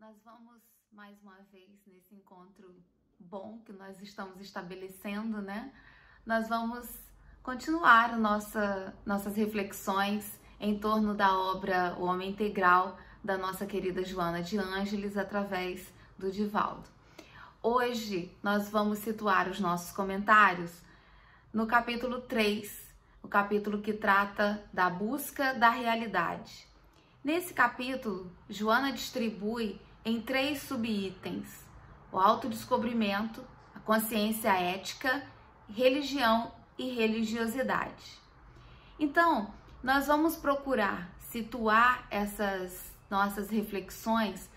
Nós vamos mais uma vez nesse encontro bom que nós estamos estabelecendo, né? Nós vamos continuar nossas reflexões em torno da obra O Homem Integral da nossa querida Joana de Ângeles através do Divaldo. Hoje nós vamos situar os nossos comentários no capítulo 3, o capítulo que trata da busca da realidade. Nesse capítulo, Joana distribui em 3 subitens: o autodescobrimento, a consciência ética, religião e religiosidade. Então, nós vamos procurar situar essas nossas reflexões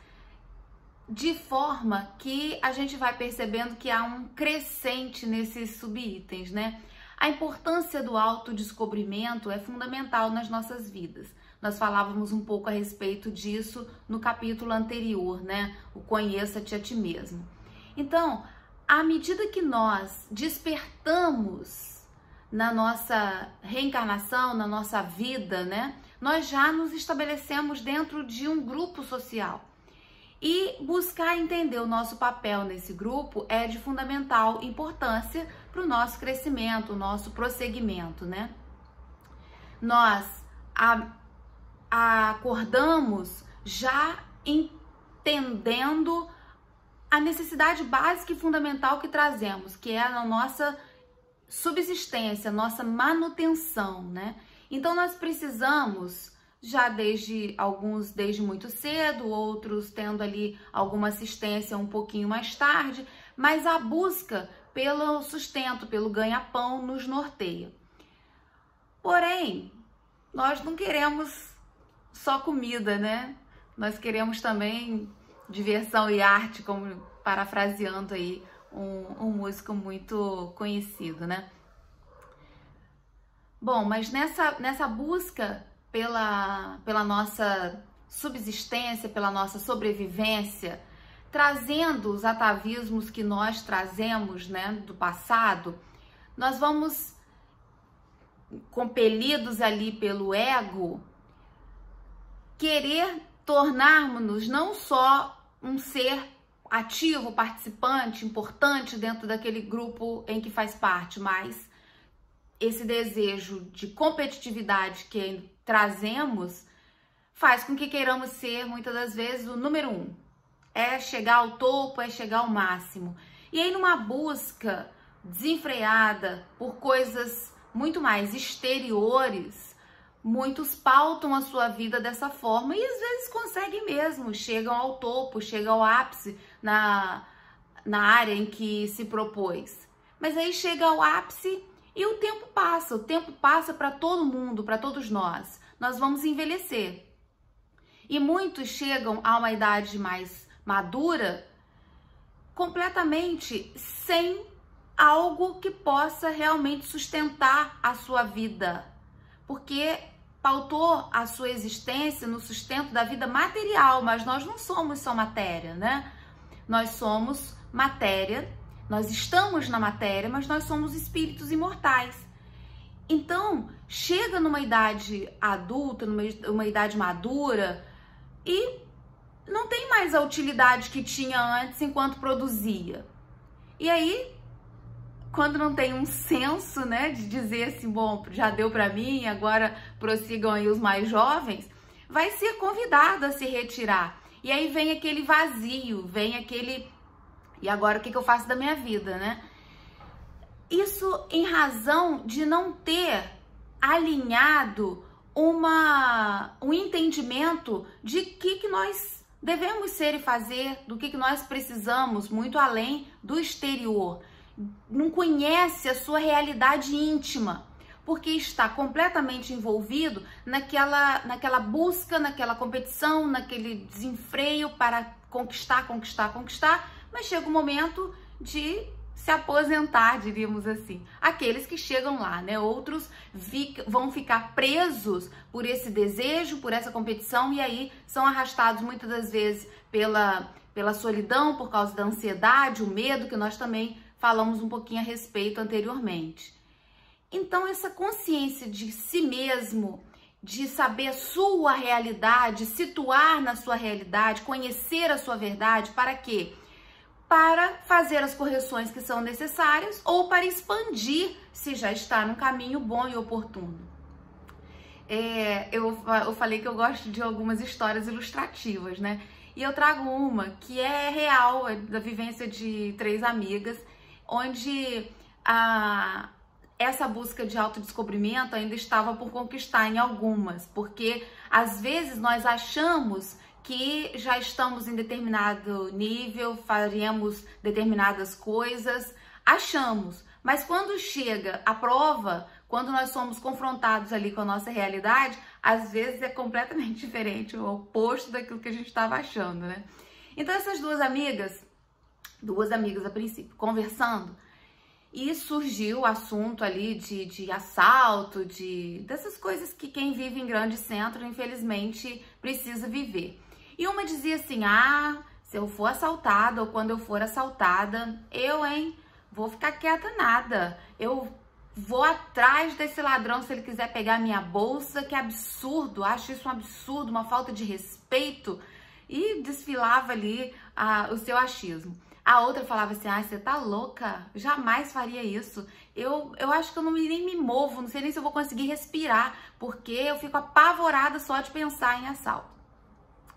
de forma que a gente vai percebendo que há um crescente nesses subitens, né? A importância do autodescobrimento é fundamental nas nossas vidas. Nós falávamos um pouco a respeito disso no capítulo anterior, né? O Conheça-te a ti mesmo. Então, à medida que nós despertamos na nossa reencarnação, na nossa vida, né? Nós já nos estabelecemos dentro de um grupo social. E buscar entender o nosso papel nesse grupo é de fundamental importância para o nosso crescimento, o nosso prosseguimento, né? Nós acordamos já entendendo a necessidade básica e fundamental que trazemos, que é a nossa subsistência, nossa manutenção, né? Então nós precisamos, já desde muito cedo, outros tendo ali alguma assistência um pouquinho mais tarde, mas a busca pelo sustento, pelo ganha-pão nos norteia. Porém, nós não queremos só comida, né? Nós queremos também diversão e arte, como parafraseando aí um músico muito conhecido, né? Bom, mas nessa busca pela nossa subsistência, pela nossa sobrevivência, trazendo os atavismos que nós trazemos, né, do passado, nós vamos compelidos ali pelo ego querer tornarmos-nos não só um ser ativo, participante, importante dentro daquele grupo em que faz parte, mas esse desejo de competitividade que trazemos faz com que queiramos ser, muitas das vezes, o número 1. É chegar ao topo, é chegar ao máximo. E aí, numa busca desenfreada por coisas muito mais exteriores, muitos pautam a sua vida dessa forma e às vezes conseguem mesmo, chegam ao topo, chegam ao ápice na área em que se propôs. Mas aí chega ao ápice e o tempo passa para todo mundo, para todos nós. Nós vamos envelhecer. E muitos chegam a uma idade mais madura completamente sem algo que possa realmente sustentar a sua vida. Porque pautou a sua existência no sustento da vida material, mas nós não somos só matéria, né? Nós somos matéria, nós estamos na matéria, mas nós somos espíritos imortais. Então, chega numa idade adulta, numa idade madura, e não tem mais a utilidade que tinha antes enquanto produzia. E aí, quando não tem um senso, né, de dizer assim, bom, já deu para mim, agora prossigam aí os mais jovens, vai ser convidado a se retirar. E aí vem aquele vazio, vem aquele, e agora o que eu faço da minha vida, né? Isso em razão de não ter alinhado um entendimento de que nós devemos ser e fazer, do que nós precisamos, muito além do exterior. Não conhece a sua realidade íntima, porque está completamente envolvido naquela busca, naquela competição, naquele desenfreio para conquistar, mas chega o momento de se aposentar, diríamos assim. Aqueles que chegam lá, né? Outros vão ficar presos por esse desejo, por essa competição, e aí são arrastados muitas das vezes pela solidão, por causa da ansiedade, o medo, que nós também falamos um pouquinho a respeito anteriormente. Então, essa consciência de si mesmo, de saber a sua realidade, situar na sua realidade, conhecer a sua verdade, para quê? Para fazer as correções que são necessárias ou para expandir se já está num caminho bom e oportuno. Eu falei que eu gosto de algumas histórias ilustrativas, né? E eu trago uma que é real, é da vivência de 3 amigas, onde essa busca de autodescobrimento ainda estava por conquistar em algumas, porque às vezes nós achamos que já estamos em determinado nível, faremos determinadas coisas, achamos, mas quando chega a prova, quando nós somos confrontados ali com a nossa realidade, às vezes é completamente diferente, o oposto daquilo que a gente estava achando, né? Então essas duas amigas a princípio, conversando, e surgiu o assunto ali de assalto, dessas coisas que quem vive em grande centro, infelizmente, precisa viver. E uma dizia assim, se eu for assaltada ou quando eu for assaltada, vou ficar quieta nada. Eu vou atrás desse ladrão se ele quiser pegar minha bolsa, que absurdo, acho isso um absurdo, uma falta de respeito. E desfilava ali o seu achismo. A outra falava assim, você tá louca? Jamais faria isso. Eu acho que eu nem me movo, não sei nem se eu vou conseguir respirar, porque eu fico apavorada só de pensar em assalto.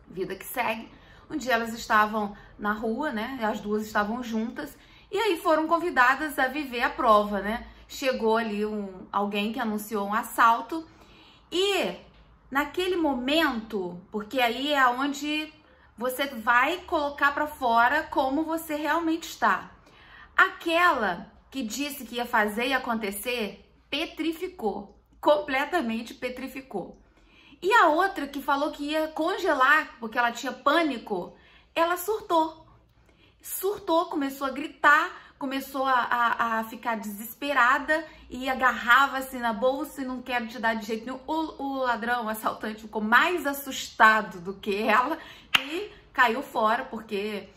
Vida que segue. Um dia elas estavam na rua, né? As duas estavam juntas, e aí foram convidadas a viver a prova, né? Chegou ali alguém que anunciou um assalto, e naquele momento, porque aí é onde você vai colocar para fora como você realmente está. Aquela que disse que ia fazer e acontecer, petrificou, completamente petrificou. E a outra que falou que ia congelar, porque ela tinha pânico, ela surtou. Surtou, começou a gritar, começou a ficar desesperada e agarrava-se na bolsa e não quero te dar de jeito nenhum. O ladrão, o assaltante, ficou mais assustado do que ela e caiu fora, porque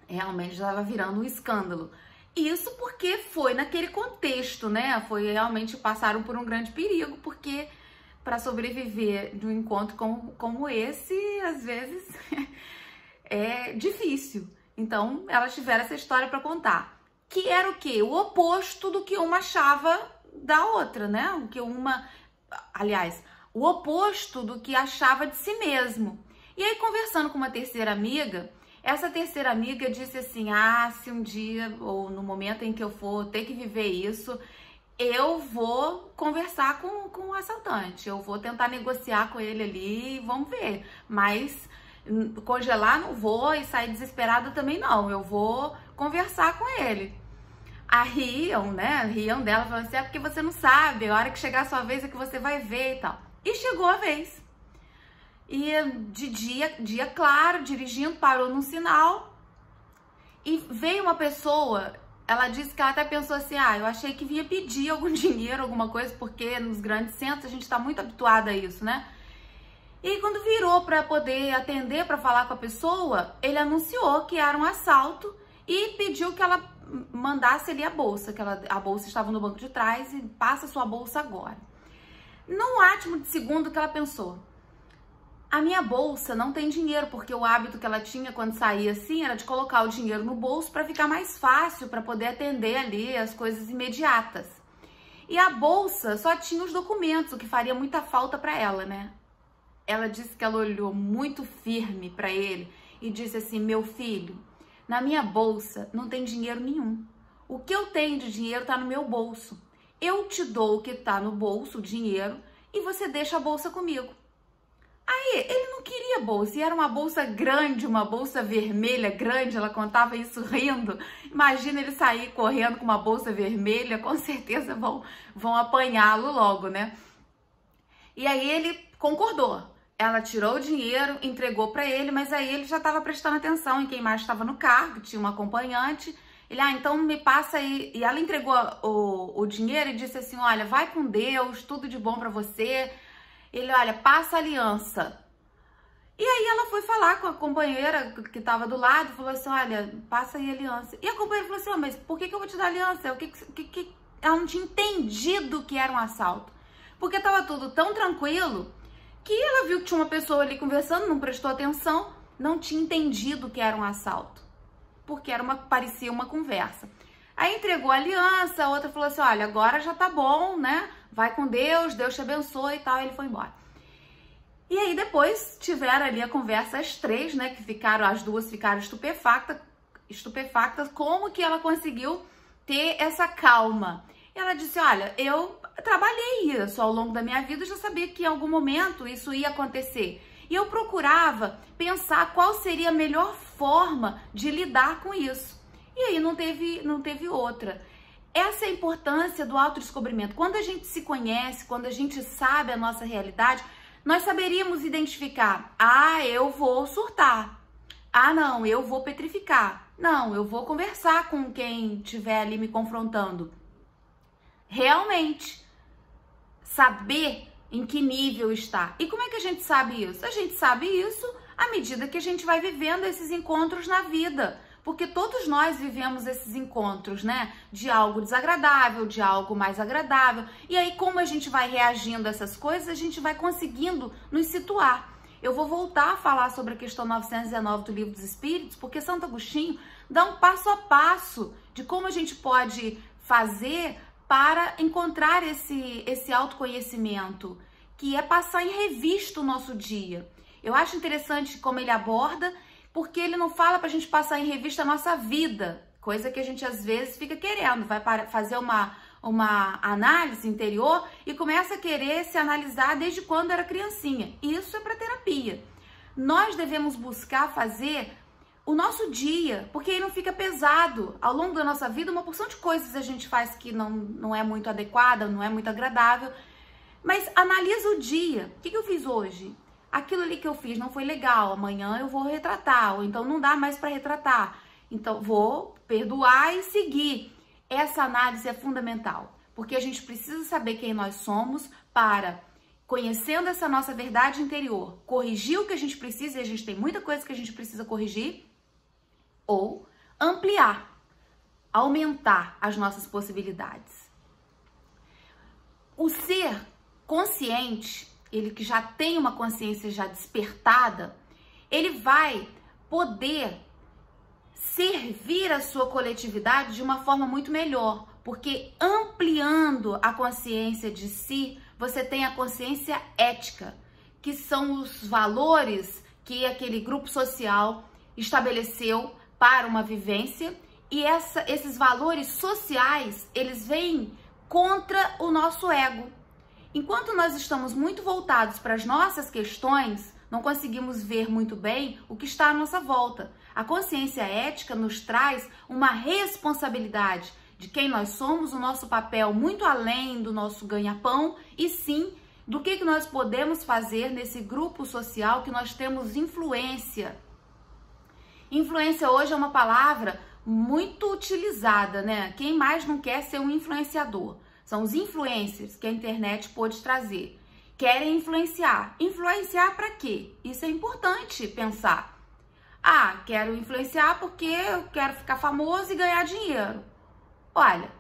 realmente já estava virando um escândalo. Isso porque foi naquele contexto, né? Foi realmente, passaram por um grande perigo, porque para sobreviver de um encontro como esse, às vezes é difícil. Então, elas tiveram essa história para contar. Que era o quê? O oposto do que uma achava da outra, né? O oposto do que achava de si mesmo. E aí, conversando com uma terceira amiga, essa terceira amiga disse assim, se um dia, ou no momento em que eu for ter que viver isso, eu vou conversar com o assaltante, eu vou tentar negociar com ele ali, vamos ver, mas congelar não vou e sair desesperada também não, eu vou conversar com ele. Riam, né? Riam dela, falando assim, porque você não sabe, a hora que chegar a sua vez é que você vai ver e tal. E chegou a vez. E de dia claro, dirigindo, parou num sinal e veio uma pessoa. Ela disse que ela até pensou assim, eu achei que vinha pedir algum dinheiro, alguma coisa, porque nos grandes centros a gente está muito habituada a isso, né? E quando virou para poder atender, para falar com a pessoa, ele anunciou que era um assalto e pediu que ela mandasse ali a bolsa, que a bolsa estava no banco de trás e passa sua bolsa agora. Num átimo de segundo que ela pensou, a minha bolsa não tem dinheiro, porque o hábito que ela tinha quando saía assim era de colocar o dinheiro no bolso para ficar mais fácil, para poder atender ali as coisas imediatas. E a bolsa só tinha os documentos, o que faria muita falta para ela, né? Ela disse que ela olhou muito firme para ele e disse assim, meu filho, na minha bolsa não tem dinheiro nenhum. O que eu tenho de dinheiro está no meu bolso. Eu te dou o que está no bolso, o dinheiro, e você deixa a bolsa comigo. Aí, ele não queria bolsa, e era uma bolsa grande, uma bolsa vermelha grande, ela contava isso rindo. Imagina ele sair correndo com uma bolsa vermelha, com certeza vão apanhá-lo logo, né? E aí ele concordou. Ela tirou o dinheiro, entregou para ele, mas aí ele já estava prestando atenção em quem mais estava no carro, tinha uma acompanhante. Ele, então me passa aí. E ela entregou o dinheiro e disse assim, olha, vai com Deus, tudo de bom para você. Ele, olha, passa a aliança. E aí ela foi falar com a companheira que estava do lado, falou assim, olha, passa aí a aliança. E a companheira falou assim, mas por que eu vou te dar aliança? Ela não tinha entendido que era um assalto. porque estava tudo tão tranquilo que ela viu que tinha uma pessoa ali conversando, não prestou atenção, não tinha entendido que era um assalto, porque parecia uma conversa. Aí entregou a aliança, a outra falou assim, olha, agora já tá bom, né? Vai com Deus, Deus te abençoe e tal, e ele foi embora. E aí depois tiveram ali a conversa as três, né, as duas ficaram estupefatas, como que ela conseguiu ter essa calma. E ela disse, olha, eu trabalhei isso ao longo da minha vida, já sabia que em algum momento isso ia acontecer. E eu procurava pensar qual seria a melhor forma de lidar com isso. E aí não teve outra. Essa é a importância do autodescobrimento. Quando a gente se conhece, quando a gente sabe a nossa realidade, nós saberíamos identificar, eu vou surtar. Não, eu vou petrificar. Não, eu vou conversar com quem estiver ali me confrontando. Realmente, saber em que nível está. E como é que a gente sabe isso? A gente sabe isso à medida que a gente vai vivendo esses encontros na vida. Porque todos nós vivemos esses encontros, né? De algo desagradável, de algo mais agradável. E aí, como a gente vai reagindo a essas coisas, a gente vai conseguindo nos situar. Eu vou voltar a falar sobre a questão 919 do Livro dos Espíritos, porque Santo Agostinho dá um passo a passo de como a gente pode fazer para encontrar esse autoconhecimento, que é passar em revista o nosso dia. Eu acho interessante como ele aborda, porque ele não fala pra gente passar em revista a nossa vida, coisa que a gente às vezes fica querendo, vai fazer uma análise interior e começa a querer se analisar desde quando era criancinha. Isso é para terapia. Nós devemos buscar fazer o nosso dia, porque aí não fica pesado. Ao longo da nossa vida, uma porção de coisas a gente faz que não é muito adequada, não é muito agradável, mas analisa o dia. O que eu fiz hoje? Aquilo ali que eu fiz não foi legal, amanhã eu vou retratar, ou então não dá mais para retratar. Então vou perdoar e seguir. Essa análise é fundamental, porque a gente precisa saber quem nós somos para, conhecendo essa nossa verdade interior, corrigir o que a gente precisa, e a gente tem muita coisa que a gente precisa corrigir, ou ampliar, aumentar as nossas possibilidades. O ser consciente, ele que já tem uma consciência já despertada, ele vai poder servir a sua coletividade de uma forma muito melhor, porque ampliando a consciência de si, você tem a consciência ética, que são os valores que aquele grupo social estabeleceu para uma vivência, e esses valores sociais, eles vêm contra o nosso ego. Enquanto nós estamos muito voltados para as nossas questões, não conseguimos ver muito bem o que está à nossa volta. A consciência ética nos traz uma responsabilidade de quem nós somos, o nosso papel muito além do nosso ganha-pão, e sim do que nós podemos fazer nesse grupo social que nós temos influência. Influência hoje é uma palavra muito utilizada, né? Quem mais não quer ser um influenciador? São os influencers que a internet pôde trazer. Querem influenciar. Influenciar para quê? Isso é importante pensar. Quero influenciar porque eu quero ficar famoso e ganhar dinheiro. Olha,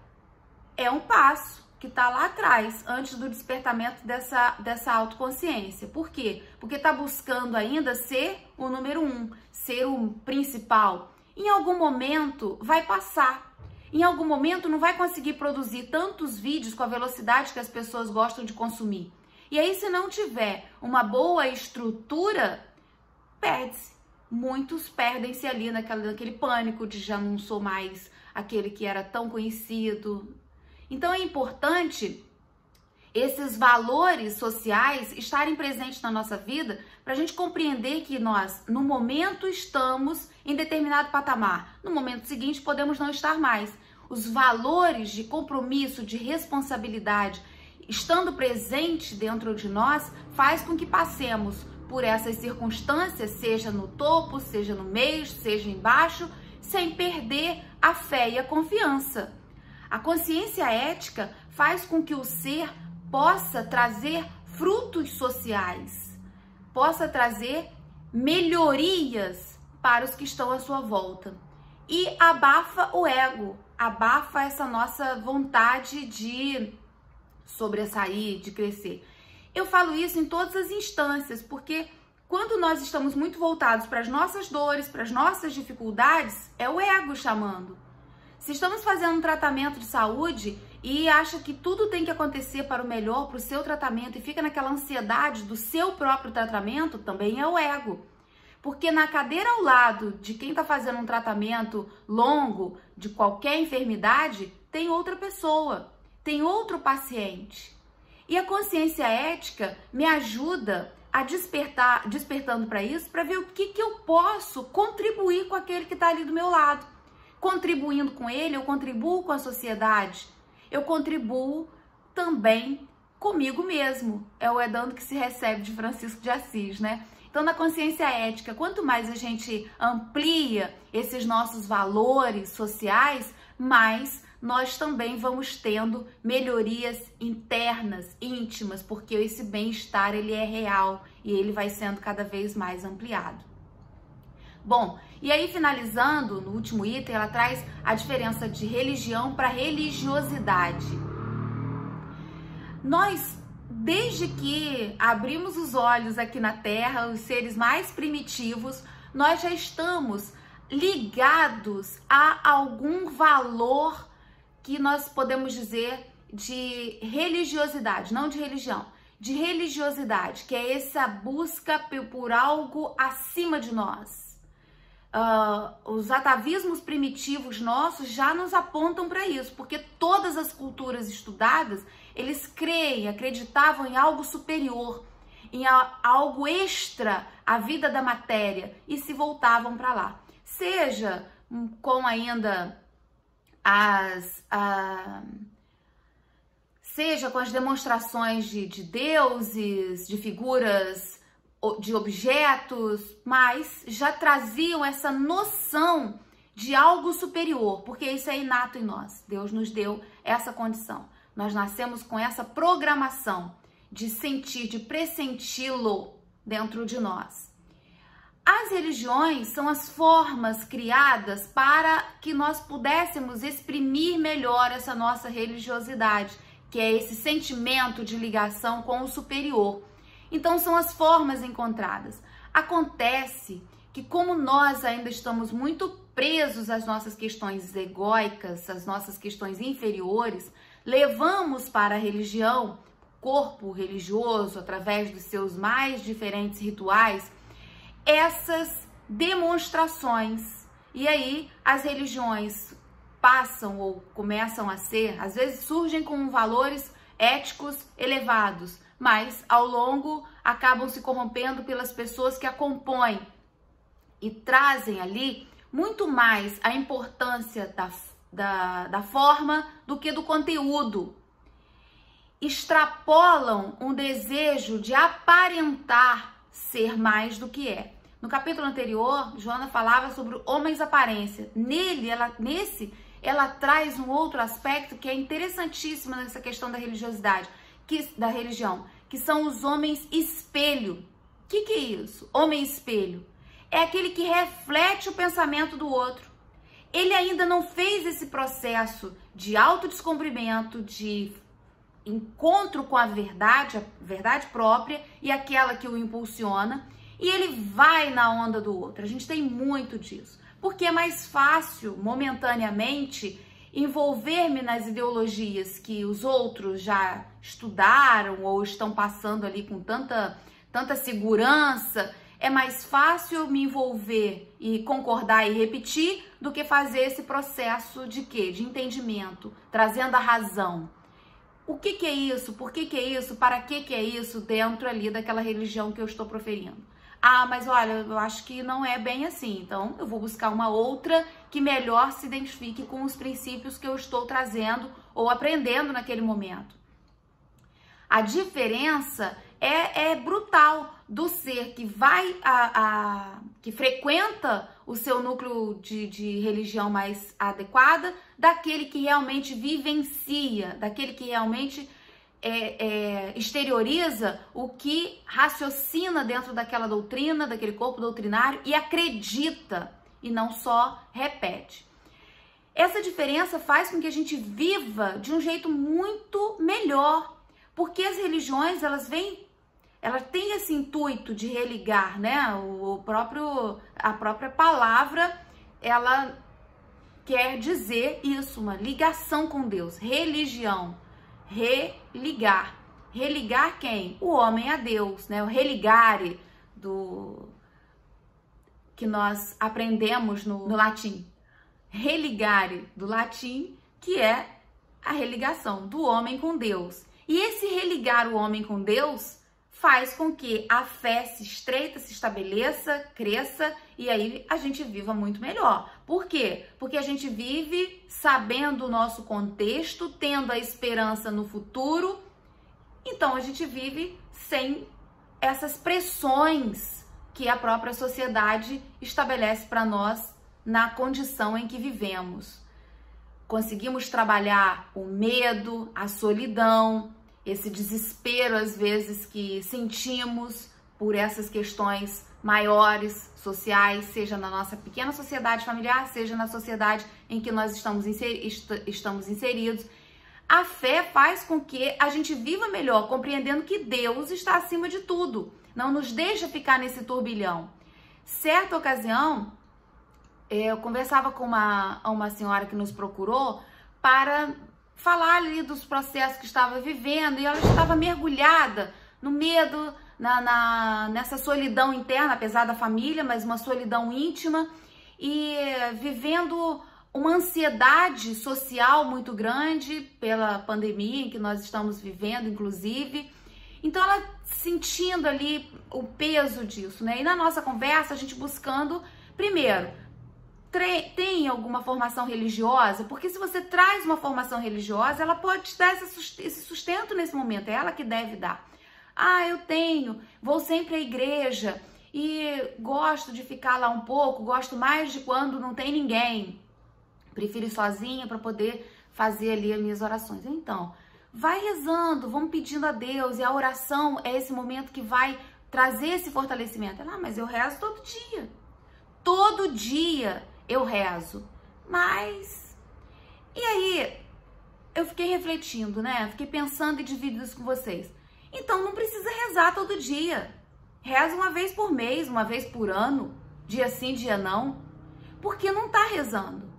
é um passo que está lá atrás, antes do despertamento dessa autoconsciência. Por quê? Porque está buscando ainda ser o número 1, ser o principal. Em algum momento vai passar. Em algum momento não vai conseguir produzir tantos vídeos com a velocidade que as pessoas gostam de consumir. E aí, se não tiver uma boa estrutura, perde-se. Muitos perdem-se ali naquele pânico de já não sou mais aquele que era tão conhecido. Então é importante esses valores sociais estarem presentes na nossa vida para a gente compreender que nós, no momento, estamos em determinado patamar. No momento seguinte, podemos não estar mais. Os valores de compromisso, de responsabilidade, estando presente dentro de nós, faz com que passemos por essas circunstâncias, seja no topo, seja no meio, seja embaixo, sem perder a fé e a confiança. A consciência ética faz com que o ser possa trazer frutos sociais, possa trazer melhorias para os que estão à sua volta. E abafa o ego, abafa essa nossa vontade de sobressair, de crescer. Eu falo isso em todas as instâncias, porque quando nós estamos muito voltados para as nossas dores, para as nossas dificuldades, é o ego chamando. Se estamos fazendo um tratamento de saúde e acha que tudo tem que acontecer para o melhor, para o seu tratamento, e fica naquela ansiedade do seu próprio tratamento, também é o ego. Porque na cadeira ao lado de quem está fazendo um tratamento longo de qualquer enfermidade, tem outra pessoa, tem outro paciente. E a consciência ética me ajuda a despertando para isso, para ver o que eu posso contribuir com aquele que está ali do meu lado. Contribuindo com ele, eu contribuo com a sociedade, eu contribuo também comigo mesmo. É o dando que se recebe de Francisco de Assis, né? Então, na consciência ética, quanto mais a gente amplia esses nossos valores sociais, mais nós também vamos tendo melhorias internas, íntimas, porque esse bem-estar, ele é real e ele vai sendo cada vez mais ampliado. Bom, e aí finalizando, no último item, ela traz a diferença de religião para religiosidade. Nós, desde que abrimos os olhos aqui na Terra, os seres mais primitivos, nós já estamos ligados a algum valor que nós podemos dizer de religiosidade, não de religião, de religiosidade, que é essa busca por algo acima de nós. Os atavismos primitivos nossos já nos apontam para isso, porque todas as culturas estudadas, eles acreditavam em algo superior, em algo extra à vida da matéria, e se voltavam para lá. Seja com ainda seja com as demonstrações de deuses, de figuras, de objetos, mas já traziam essa noção de algo superior, porque isso é inato em nós. Deus nos deu essa condição. Nós nascemos com essa programação de sentir, de pressenti-lo dentro de nós. As religiões são as formas criadas para que nós pudéssemos exprimir melhor essa nossa religiosidade, que é esse sentimento de ligação com o superior. Então, são as formas encontradas. Acontece que, como nós ainda estamos muito presos às nossas questões egóicas, às nossas questões inferiores, levamos para a religião, corpo religioso, através dos seus mais diferentes rituais, essas demonstrações. E aí, as religiões passam ou começam a ser, às vezes surgem com valores éticos elevados, mas ao longo acabam se corrompendo pelas pessoas que a compõem e trazem ali muito mais a importância da forma do que do conteúdo. Extrapolam um desejo de aparentar ser mais do que é. No capítulo anterior, Joana falava sobre homens aparência. Nesse, ela traz um outro aspecto que é interessantíssimo nessa questão da religiosidade, da religião, que são os homens espelho. O que é isso? Homem espelho é aquele que reflete o pensamento do outro. Ele ainda não fez esse processo de autodescobrimento, de encontro com a verdade própria e aquela que o impulsiona, e ele vai na onda do outro. A gente tem muito disso, porque é mais fácil, momentaneamente, envolver-me nas ideologias que os outros já estudaram ou estão passando ali com tanta segurança. É mais fácil me envolver e concordar e repetir do que fazer esse processo de quê? De entendimento, trazendo a razão. O que é isso? Por que é isso? Para que é isso dentro ali daquela religião que eu estou proferindo? Ah, mas olha, eu acho que não é bem assim, então eu vou buscar uma outra que melhor se identifique com os princípios que eu estou trazendo ou aprendendo naquele momento. A diferença é brutal do ser que vai que frequenta o seu núcleo de religião mais adequada, daquele que realmente vivencia, daquele que realmente exterioriza o que raciocina dentro daquela doutrina, daquele corpo doutrinário e acredita e não só repete. Essa diferença faz com que a gente viva de um jeito muito melhor, porque as religiões, elas têm esse intuito de religar, né? A própria palavra, ela quer dizer isso, uma ligação com Deus. Religião, religar. Religar quem? O homem a Deus, né? O religare, que nós aprendemos no latim. Religare, do latim, que é a religação do homem com Deus. E esse religar o homem com Deus faz com que a fé se estreita, se estabeleça, cresça e aí a gente viva muito melhor. Por quê? Porque a gente vive sabendo o nosso contexto, tendo a esperança no futuro. Então a gente vive sem essas pressões que a própria sociedade estabelece para nós na condição em que vivemos. Conseguimos trabalhar o medo, a solidão, esse desespero às vezes que sentimos por essas questões maiores, sociais, seja na nossa pequena sociedade familiar, seja na sociedade em que nós estamos inseridos. A fé faz com que a gente viva melhor, compreendendo que Deus está acima de tudo, não nos deixa ficar nesse turbilhão. Certa ocasião, eu conversava com uma senhora que nos procurou para falar ali dos processos que estava vivendo e ela estava mergulhada no medo, nessa solidão interna, apesar da família, mas uma solidão íntima e vivendo uma ansiedade social muito grande pela pandemia em que nós estamos vivendo, inclusive. Então ela sentindo ali o peso disso, né? E na nossa conversa a gente buscando, primeiro, tem alguma formação religiosa? Porque se você traz uma formação religiosa, ela pode te dar esse sustento nesse momento, é ela que deve dar. Ah, eu tenho, vou sempre à igreja e gosto de ficar lá um pouco, gosto mais de quando não tem ninguém. Prefiro ir sozinha para poder fazer ali as minhas orações. Então, vai rezando, vamos pedindo a Deus, e a oração é esse momento que vai trazer esse fortalecimento. Ela, mas eu rezo todo dia. Todo dia eu rezo. Mas, e aí, eu fiquei refletindo, né? Fiquei pensando e dividindo isso com vocês. Então, não precisa rezar todo dia. Reza uma vez por mês, uma vez por ano, dia sim, dia não. Porque não tá rezando.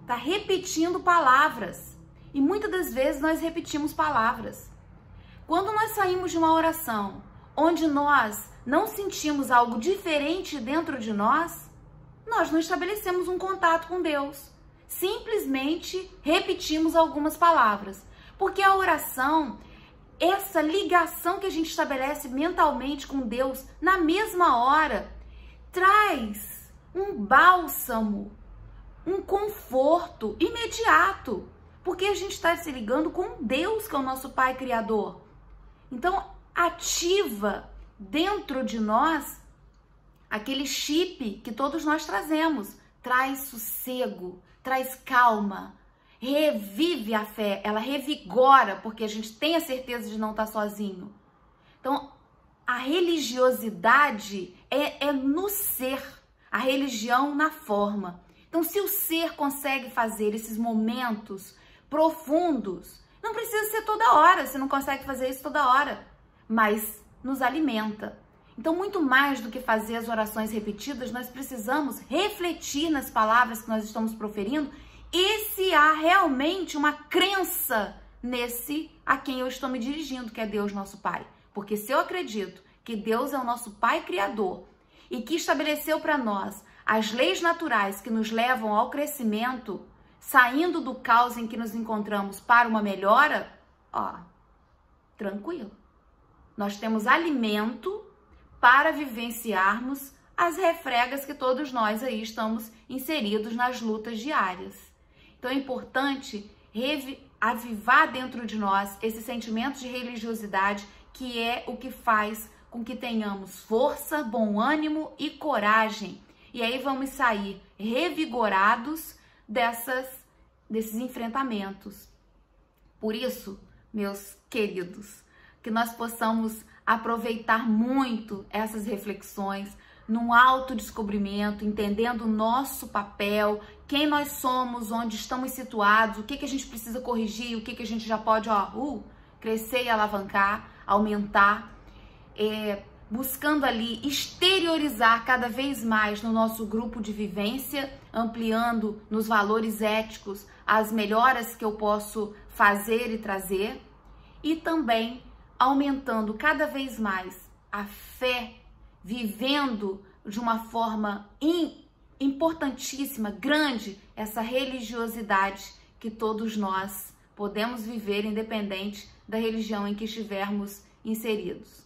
Tá repetindo palavras. E muitas das vezes nós repetimos palavras. Quando nós saímos de uma oração onde nós não sentimos algo diferente dentro de nós não estabelecemos um contato com Deus. Simplesmente repetimos algumas palavras. Porque a oração, essa ligação que a gente estabelece mentalmente com Deus na mesma hora, traz um bálsamo, um conforto imediato, porque a gente está se ligando com Deus, que é o nosso Pai Criador. Então, ativa dentro de nós aquele chip que todos nós trazemos. Traz sossego, traz calma, revive a fé, ela revigora, porque a gente tem a certeza de não estar sozinho. Então, a religiosidade é no ser, a religião na forma. Então, se o ser consegue fazer esses momentos profundos, não precisa ser toda hora, você não consegue fazer isso toda hora, mas nos alimenta. Então, muito mais do que fazer as orações repetidas, nós precisamos refletir nas palavras que nós estamos proferindo e se há realmente uma crença nesse a quem eu estou me dirigindo, que é Deus nosso Pai. Porque se eu acredito que Deus é o nosso Pai Criador e que estabeleceu para nós as leis naturais que nos levam ao crescimento, saindo do caos em que nos encontramos para uma melhora, tranquilo. Nós temos alimento para vivenciarmos as refregas que todos nós aí estamos inseridos nas lutas diárias. Então é importante avivar dentro de nós esse sentimento de religiosidade, que é o que faz com que tenhamos força, bom ânimo e coragem. E aí vamos sair revigorados desses enfrentamentos. Por isso, meus queridos, que nós possamos aproveitar muito essas reflexões, num autodescobrimento, entendendo o nosso papel, quem nós somos, onde estamos situados, o que a gente precisa corrigir, o que a gente já pode crescer e alavancar, aumentar, buscando ali exteriorizar cada vez mais no nosso grupo de vivência, ampliando nos valores éticos as melhoras que eu posso fazer e trazer, e também aumentando cada vez mais a fé, vivendo de uma forma importantíssima, grande, essa religiosidade que todos nós podemos viver, independente da religião em que estivermos inseridos.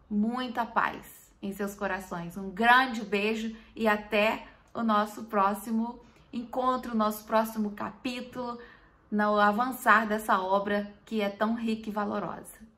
Muita paz em seus corações. Um grande beijo e até o nosso próximo encontro, nosso próximo capítulo, no avançar dessa obra que é tão rica e valorosa.